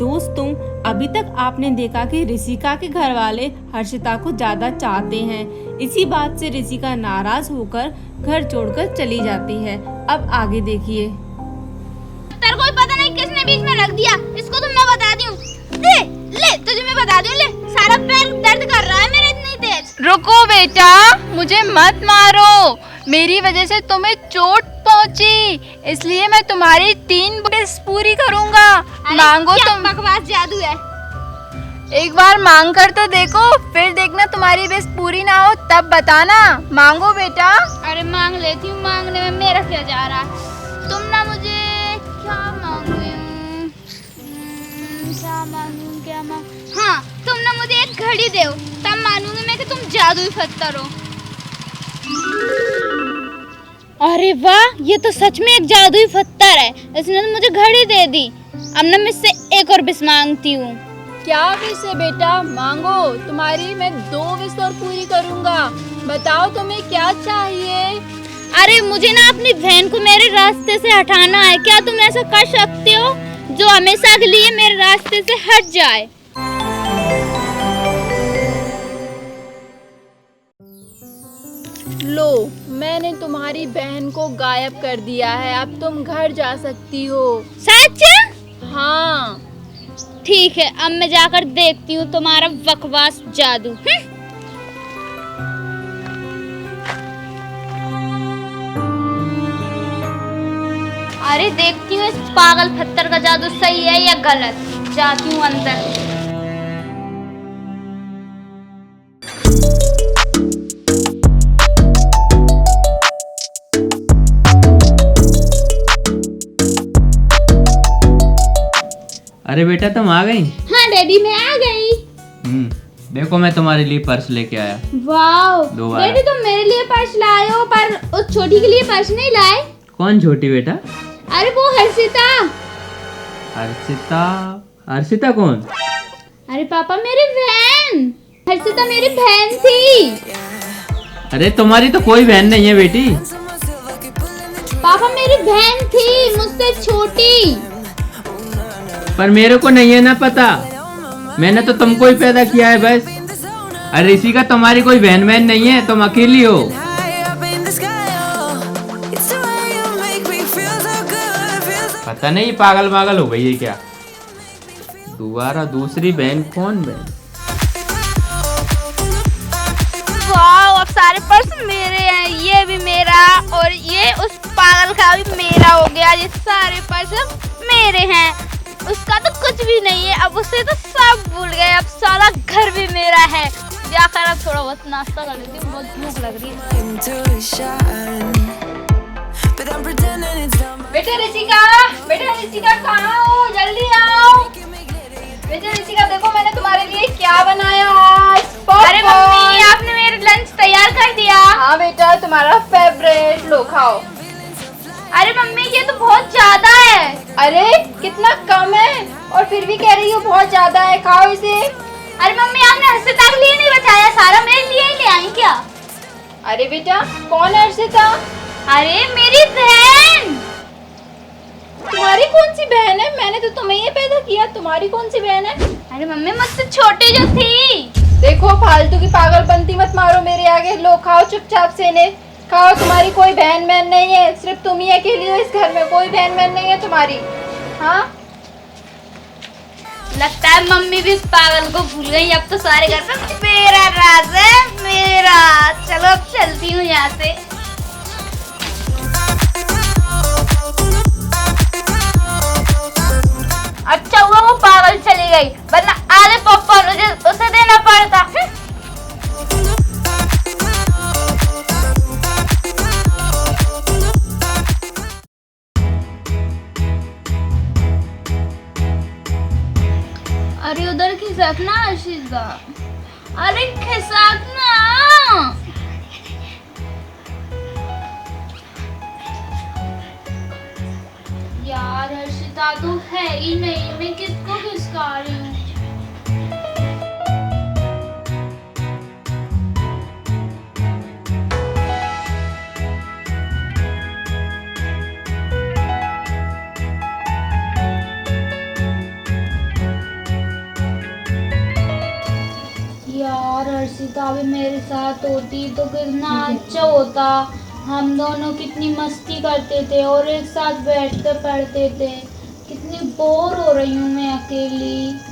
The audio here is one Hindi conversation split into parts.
दोस्तों, अभी तक आपने देखा कि ऋषिका के घर वाले हर्षिता को ज्यादा चाहते हैं। इसी बात से ऋषिका नाराज होकर घर छोड़कर चली जाती है। अब आगे देखिए। तेरे को पता नहीं किसने बीच में रख दिया, इसको तो मैं बता दूं। ले तुझे मैं बता दूं। ले, सारा पैर दर्द कर रहा है मेरा इतनी तेज। रुको बेटा, मुझे मत मारो। मेरी वजह से तुम्हें चोट पहुंची, इसलिए मैं तुम्हारी 3 विश पूरी करूंगा। मांगो तुम। बकवास जादू है। एक बार मांग कर तो देखो, फिर देखना तुम्हारी विश पूरी ना हो तब बताना। मांगो बेटा। अरे मांग लेती हूँ, मांगने में मेरा क्या जा रहा। तुम ना मुझे क्या मांगू, क्या मांगू। हाँ, तुम ना मुझे एक घड़ी दो, तब मानूंगी मैं कि तुम जादुई पत्थर हो। अरे वाह, ये तो सच में एक जादुई पत्थर है। इसने तो मुझे घड़ी दे दी। अब ना मैं इससे एक और विश मांगती हूँ। क्या विश है बेटा? मांगो, तुम्हारी मैं 2 विश और पूरी करूंगा। बताओ तुम्हें क्या चाहिए? अरे मुझे ना अपनी बहन को मेरे रास्ते से हटाना है। क्या तुम ऐसा कर सकते हो जो हमेशा के लिए मेरे रास्ते से हट जाए? लो, मैंने तुम्हारी बहन को गायब कर दिया है। अब तुम घर जा सकती हो। सच? हाँ। ठीक है, अब मैं जाकर देखती हूँ तुम्हारा बकवास जादू। अरे देखती हूँ इस पागल पत्थर का जादू सही है या गलत। जाती हूँ अंदर। अरे बेटा, तुम आ गई? हाँ डैडी, मैं आ गई। देखो, मैं तुम्हारे लिए पर्स लेके आया। वाओ दोबारा। डैडी, तुम मेरे लिए पर्स लाए हो पर उस छोटी के लिए पर्स नहीं लाए। कौन छोटी बेटा? अरे वो हर्षिता। हर्षिता? हर्षिता कौन? अरे पापा, मेरी बहन हर्षिता मेरी बहन थी। अरे तुम्हारी तो कोई बहन नहीं है बेटी। पापा, मेरी बहन थी मुझसे छोटी। पर मेरे को नहीं है ना पता। मैंने तो तुमको ही पैदा किया है बस। अरे ऋषिका, तुम्हारी कोई बहन बहन नहीं है, तुम अकेली हो। पता नहीं पागल पागल हो गई है क्या। दोबारा दूसरी बहन? कौन बहन? वाओ, अब सारे पर्स मेरे हैं। ये भी मेरा और ये उस पागल का भी मेरा हो गया। ये सारे पर्स मेरे हैं। उसका तो कुछ भी नहीं है। अब उसे तो सब भूल गए। अब सारा घर भी मेरा है। जाकर अब थोड़ा बहुत नाश्ता कर लेती हूँ, बहुत भूख लग रही है। बेटा ऋषिका कहाँ हो? जल्दी आओ। बेटा ऋषिका, देखो मैंने तुम्हारे लिए क्या बनाया आज। अरे मम्मी, आपने मेरा लंच तैयार कर दिया। हाँ बेटा, तुम्हारा फेवरेट। लो खाओ। अरे मम्मी, ये तो बहुत ज्यादा है। अरे कितना कम है और फिर भी कह रही हो बहुत ज्यादा है। खाओ इसे। अरे मम्मी, आपने हर्षिता के लिए नहीं बचाया, सारा मेरे लिए ही ले आई क्या? अरे बेटा, कौन है हर्षिता? अरे मेरी बहन। तुम्हारी कौन सी बहन है? मैंने तो तुम्हें ये पैदा किया। तुम्हारी कौन सी बहन है? अरे मम्मी, मुझसे छोटी जो थी। देखो, फालतू की पागलपंती मत मारो मेरे आगे। लो खाओ चुपचाप से इन्हें। खाओ। तुम्हारी कोई बहन बहन नहीं है, सिर्फ तुम ही अकेली हो इस घर में। कोई बहन बहन नहीं है तुम्हारी। हाँ, लगता है मम्मी भी इस पागल को भूल गई। अब तो सारे घर में मेरा राज है, मेरा। चलो अब चलती हूँ यहाँ से। अच्छा हुआ वो पागल चली गई, वरना आधे पॉपकॉर्न उसे देना पड़ता। अरे उधर खिसकना हर्षिता। अरे खिसकना। यार हर्षिता तो है ही नहीं, मैं किसको खिसका रही हूँ। हर्षिता भी मेरे साथ होती तो कितना अच्छा होता। हम दोनों कितनी मस्ती करते थे और एक साथ बैठ कर पढ़ते थे। कितनी बोर हो रही हूँ मैं अकेली।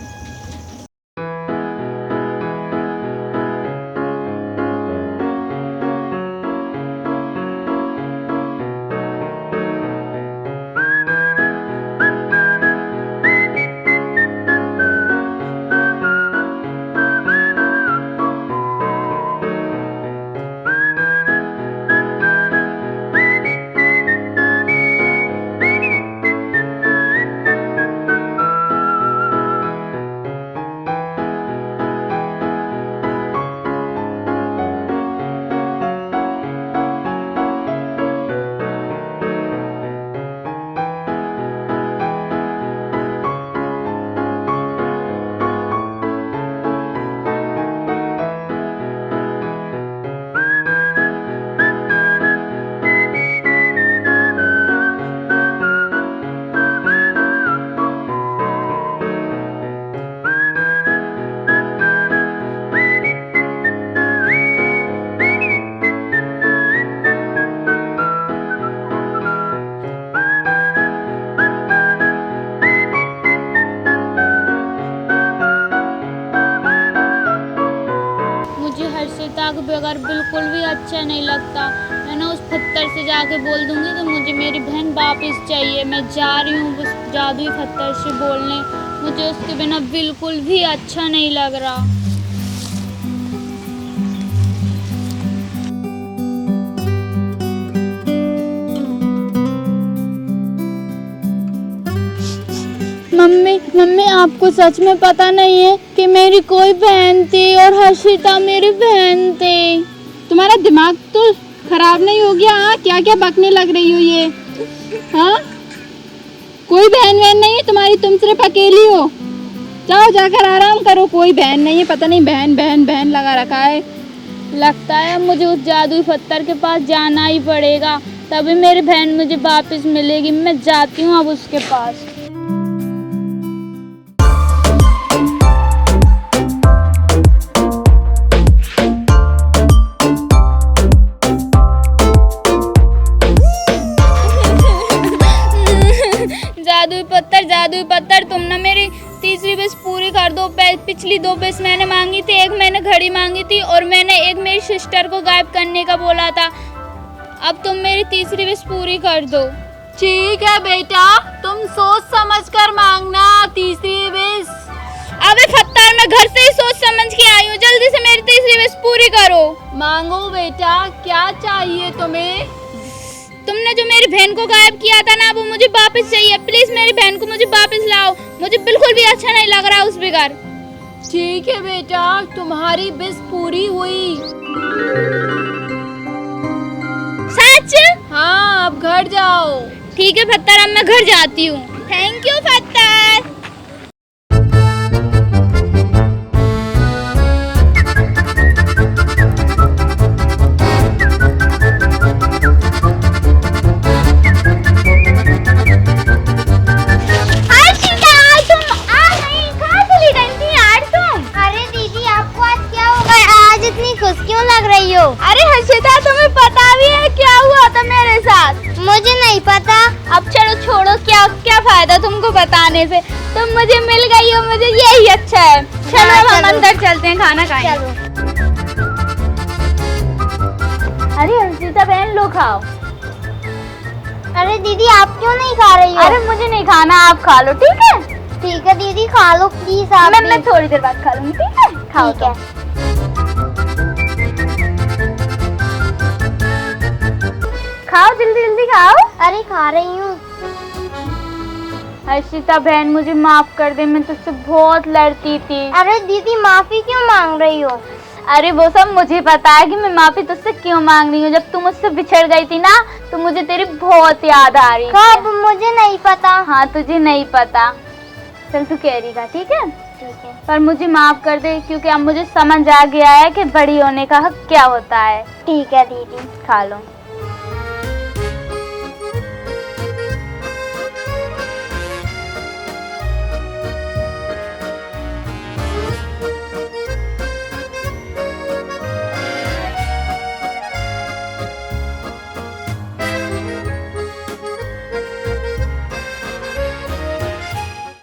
हर्षिता के बगैर बिल्कुल भी अच्छा नहीं लगता। मैं ना उस पत्थर से जाके बोल दूंगी कि मुझे मेरी बहन वापस चाहिए। मैं जा रही हूँ उस जादुई पत्थर से बोलने। मुझे उसके बिना बिल्कुल भी अच्छा नहीं लग रहा। मम्मी आपको सच में पता नहीं है कि मेरी कोई बहन थी और हर्षिता मेरी बहन थी। तुम्हारा दिमाग तो खराब नहीं हो गया? हाँ, क्या क्या बकने लग रही हो ये? हाँ, कोई बहन नहीं है तुम्हारी, तुम सिर्फ अकेली हो। जाओ जाकर आराम करो, कोई बहन नहीं है। पता नहीं बहन बहन बहन लगा रखा है। लगता है मुझे उस जादुई पत्थर के पास जाना ही पड़ेगा, तभी मेरी बहन मुझे वापस मिलेगी। मैं जाती हूँ अब उसके पास। जादुई पत्थर तुम ना मेरी तीसरी विश पूरी कर दो। पिछली 2 विश मैंने मांगी थी, एक मैंने घड़ी मांगी थी और मैंने एक मेरी सिस्टर को गायब करने का बोला था। अब तुम मेरी तीसरी विश पूरी कर दो। ठीक है बेटा, तुम सोच समझ कर मांगना तीसरी विश। अबे पत्थर, मैं घर से ही सोच समझ के आई हूँ। जल्दी से मेरी तीसरी विश पूरी करो। मांगो बेटा, क्या चाहिए तुम्हें? तुमने जो मेरी बहन को गायब किया था ना, वो मुझे वापस चाहिए। प्लीज मेरी बहन को मुझे वापस लाओ। मुझे बिल्कुल भी अच्छा नहीं लग रहा उस बगैर। ठीक है बेटा, तुम्हारी विश पूरी हुई। सच? हाँ, अब घर जाओ। ठीक है पत्थर, अब मैं घर जाती हूँ। थैंक यू पत्थर। अरे हर्षिता, तुम्हें पता भी है क्या हुआ था मेरे साथ? मुझे नहीं पता। अब चलो छोड़ो, क्या फायदा तुमको बताने से। तुम मुझे मिल गई हो, मुझे यही अच्छा है। चलो हम अंदर चलते हैं, खाना खाएंगे। अरे हर्षिता बहन, लो खाओ। अरे दीदी, आप क्यों नहीं खा रही हो? अरे मुझे नहीं खाना, आप खा लो। ठीक है? ठीक है दीदी, खा लो प्लीज। आप मैं थोड़ी देर बाद खा लूंगी। ठीक है? खाओ। ठीक है। खाओ, जल्दी जल्दी खाओ। अरे खा रही हूँ। हर्षिता बहन, मुझे माफ कर दे, मैं तुझसे बहुत लड़ती थी। अरे दीदी, माफी क्यों मांग रही हो? अरे वो सब मुझे पता है कि मैं माफी तुझसे क्यों मांग रही हूँ। जब तू मुझसे बिछड़ गई थी ना, तो मुझे तेरी बहुत याद आ रही कब? है। मुझे नहीं पता। हाँ, तुझे नहीं पता। चल तू कह रही था। ठीक है? ठीक है। पर मुझे माफ कर दे, क्योंकि अब मुझे समझ आ गया है कि बड़ी होने का हक क्या होता है। ठीक है दीदी। खा लो।